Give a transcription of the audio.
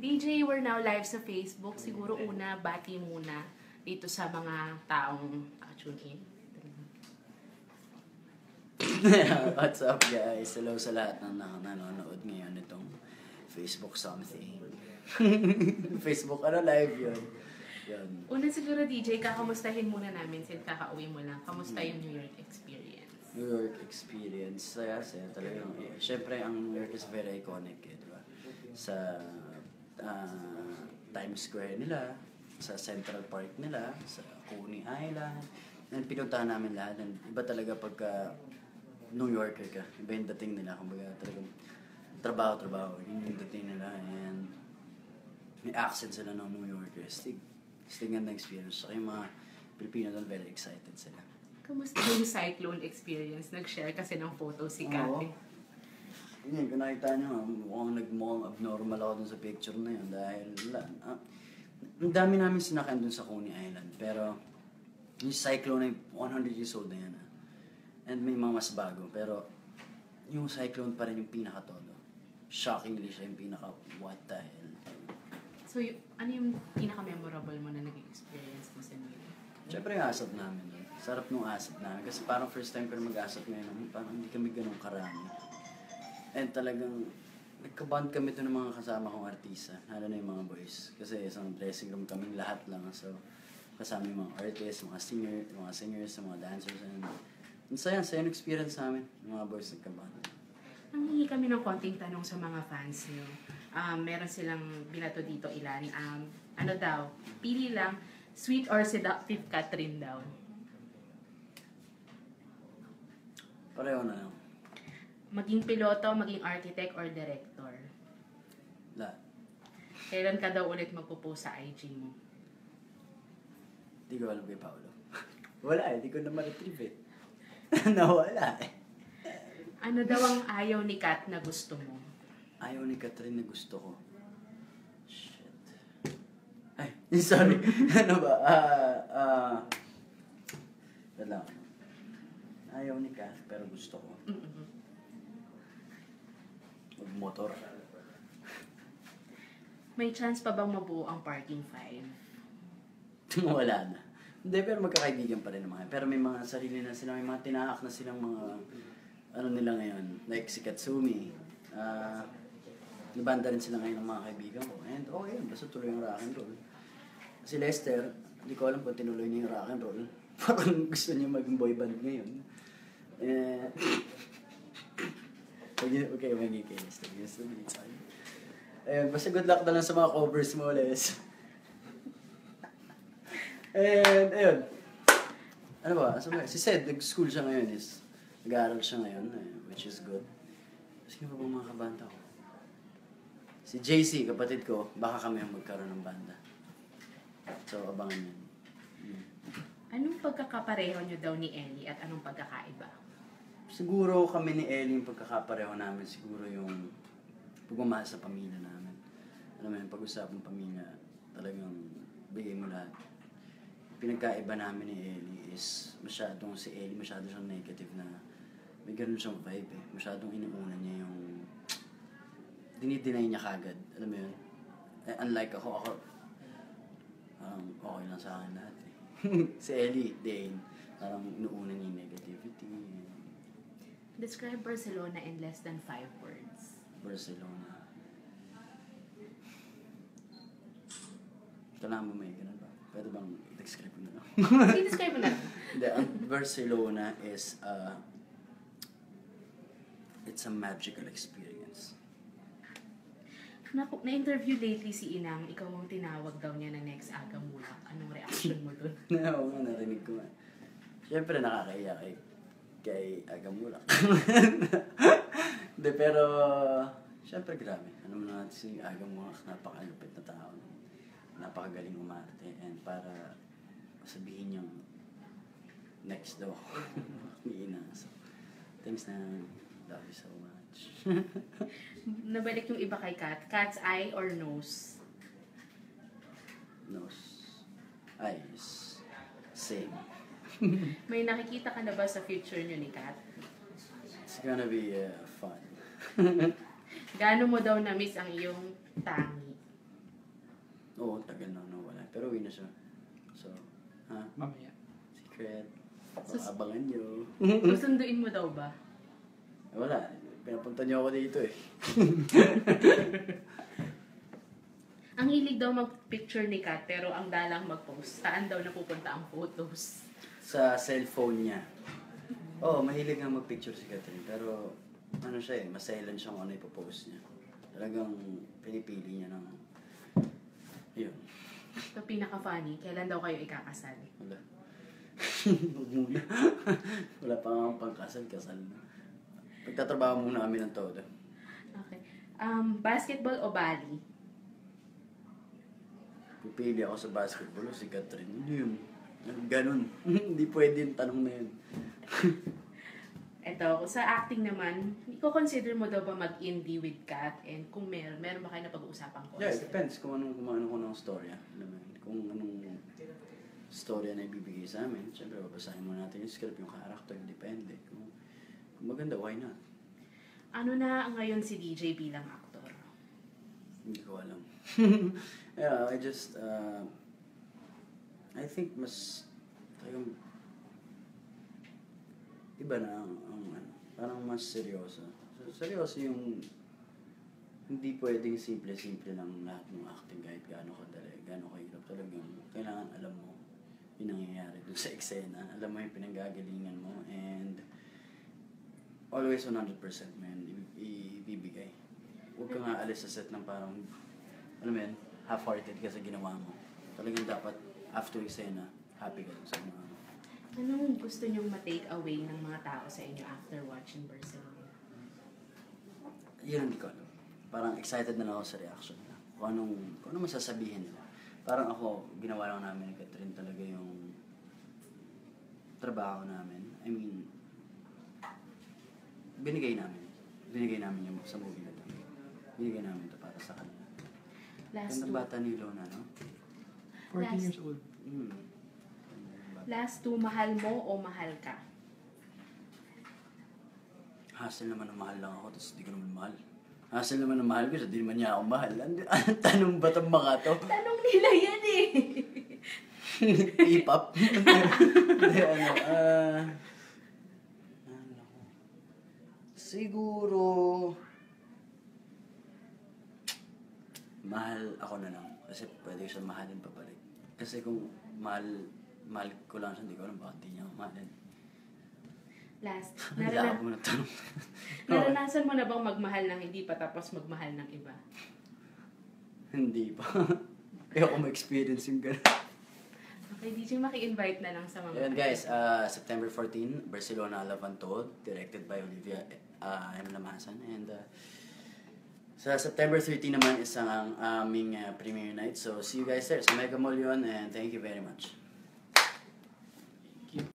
DJ, we're now live sa Facebook. Siguro una, bati muna dito sa mga taong tune in. What's up guys? Hello sa lahat ng nanonood ngayon itong Facebook something. Facebook live yun. Una siguro DJ, kakamustahin muna namin since kakauwi mo lang. Kamusta yung New York experience? New York experience, saya talagang. Siyempre ang New York is very iconic di ba? Sa Times Square nila, sa Central Park nila, sa Coney Island. And pinuntahan namin lahat. And iba talaga pagka New Yorker ka. Iba yung dating nila. Kumbaga talagang trabaho. Yun yung dating nila. And may accent sila ng New Yorkers. Ganda experience. Saka yung mga Pilipino doon, very excited sila. Kamusta yung cyclone experience? Nag-share kasi ng photo si Kate. Yun, kung nakita nyo, mukhang abnormal ako dun sa picture na yun. Dahil, ang dami namin sinakyan dun sa Coney Island. Pero, yung cyclone ay 100 years old na yan. And may mga mas bago. Pero, yung cyclone pa rin yung pinaka-todo. Shockingly siya yung pinaka-what the hell. So, ano yung pinaka-memorable mo na naging experience mo sa New York? Siyempre yung asap namin. Sarap nung asap namin. Kasi parang first time ko na mag-asap ngayon. Parang hindi kami ganun karami. And talagang, nagka-bond kami doon ng mga kasama kong artista. Lalo na yung mga boys. Kasi isang dressing room kaming lahat lang. So, kasama yung mga artists, mga singers, mga dancers. And saya yung experience namin. Yung mga boys nagka-bond. Nanghingi kami ng konting tanong sa mga fans nyo. Meron silang binato dito ilan. Ano daw? Pili lang, sweet or seductive Catherine daw. Pareho na lang. Maging piloto, maging architect, or director? Lahat. Kailan ka daw ulit magpo-post sa IG mo? Hindi ko alam kay Paolo. Wala hindi ko na ma-retrieve Nawala Ano daw ang ayaw ni Kat na gusto mo? Ayaw ni Catherine na gusto ko? Shit. Ay, sorry. Ano ba? Wala. Ayaw ni Kat, pero gusto ko. Motor. May chance pa bang mabuo ang Parking 5? Wala na. Hindi, pero magkakaibigan pa rin naman. Pero may mga sarili na sila, may mga tinahak na silang mga, ano nila ngayon, like si Katsumi. Nabanda rin sila ngayon ng mga kaibigan ko. And yun, basta tuloy yung rock and roll. Si Lester, hindi ko alam kung tinuloy niya yung rock and roll. Parang gusto niya maging boy band ngayon. Okay, umangi kay Lester. Ayun, basta good luck na lang sa mga covers mo, Les. And, ayun. Ano ba? Si Sed, nag-school siya ngayon nag-aaral siya ngayon, which is good. Sige pa bang mga kabanda ko? Si JC, kapatid ko, baka kami ang magkaroon ng banda. So, abangan yun. Anong pagkakapareho nyo daw ni Ellie at anong pagkakaiba? Siguro kami ni Ellie, yung pagkakapareho namin, siguro yung pagmamahal sa pamilya namin. Alam mo yun, pag-usapang pamilya, talagang bigay mo lahat. Pinagkaiba namin ni Ellie is si Ellie masyado siyang negative na may ganun siyang vibe Masyadong inuuna niya yung dinideny niya kagad. Alam mo yun? Unlike ako okay lang sa akin lahat Si Ellie, Dane, parang inuuna niya yung negativity. Describe Barcelona in less than 5 words. Barcelona. Kailangan mo may ganun ba? Pwede bang i-describe ko na lang? I-describe mo na. Hindi, ang Barcelona is it's a magical experience. Na-interview lately si Inang, ikaw ang tinawag daw niya na next Aga Mulak. Anong reaction mo dun? Oo, narinig ko nga. Siyempre nakakaiyak kay Aga Mulak. Hindi, pero siyempre grabe. Ano mo natin si Aga Mulak, napakalupit na tao. Napakagaling umarte. And para sabihin niyang next daw ni Ina. So, thanks na. Love you so much. Nabalik yung iba kay Kat. Cat's eye or nose? Nose. Eyes. Same. May nakikita ka na ba sa future nyo ni Kat? It's gonna be fun. Gaano mo daw na-miss ang iyong tangi? Oo, tagal na nawala. Pero uwi na siya. So, ha? Mamaya. Secret. Sus- Abangan nyo. Susunduin mo daw ba? Wala. Pinapunta niyo ako dito eh. Ang hilig daw mag-picture ni Kat, pero ang dalang mag-post. Saan daw napupunta ang photos? Sa cellphone niya. Oo, mahilig nga mag-picture si Catherine. Pero, ano siya eh, masailan siya kung ano ipopost niya. Talagang pinipili niya ng... Yun. Ito pinaka-funny, kailan daw kayo ikakasal? Wala. Huwag muna. Wala pa nga akong pangkasal, kasal na. Pagtatrabaho muna kami ng todo. Okay. Basketball o bali? Pipili ako sa basketball o si Catherine. Hindi yun. Ganun. Hindi pwede yung tanong na yun. Ito, sa acting naman, i-consider mo daw ba mag-indie with Kat? And kung meron ba kayo na pag-uusapan ko? Yeah, it depends kung anong kumano ko ng storya. Alam mo yun, kung anong storya na ibibigay sa amin. Siyempre, babasahin mo natin yung script, yung character, depende. Kung maganda, why not? Ano na ngayon si DJ bilang aktor? Hindi ko alam. Yeah, I think mas, talagang, iba na ang ano, parang mas seryoso. So, seryoso yung, hindi pwedeng simple-simple lang lahat ng acting kahit gaano kadali, gaano kahirap. Talagang, kailangan alam mo yung nangyayari dun sa eksena, alam mo yung pinanggagalingan mo, and always 100% man, ibibigay. Huwag ka nga alis sa set ng parang, ano mo yun, half-hearted ka sa ginawa mo. Talagang dapat, after eksena, happy ka dun sa ginawa mo. Anong gusto nyong ma-take away ng mga tao sa inyo after watching Barcelona? Yun hindi ko alam. Parang excited na lang ako sa reaction nila. Kung anong masasabihin nila. Parang ako, ginawa lang namin ni Catherine talaga yung trabaho namin. I mean, binigay namin. Binigay namin yung sa movie na ito. Binigay namin ito para sa kanila. Ganda bata ni Lona, no? 14 years old. Last two, mahal mo o mahal ka? Hassle naman na mahal lang ako, tapos hindi ko naman mahal. Hassle naman na mahal ko, so di naman niya ako mahal. Anong tanong ba itong mga to? Tanong nila yan eh! K-pop? Hindi, siguro, mahal ako na lang. Kasi pwede siya mahalin pabalik. Kasi kung mahal ko lang siya, hindi ko alam bakit hindi niya ako mahalin. Last, Wala ako na tanong. naranasan mo na bang magmahal ng hindi pa tapos magmahal ng iba? Hindi pa. Ayoko ma-experience yung gano'n. Okay, DJ, maki-invite na lang sa mga... Ayan guys, September 14, Barcelona Love Untold, directed by Olivia Lamasan. And sa September 13 naman is ang aming premiere night. So see you guys there sa Mega Mall yun, and thank you very much.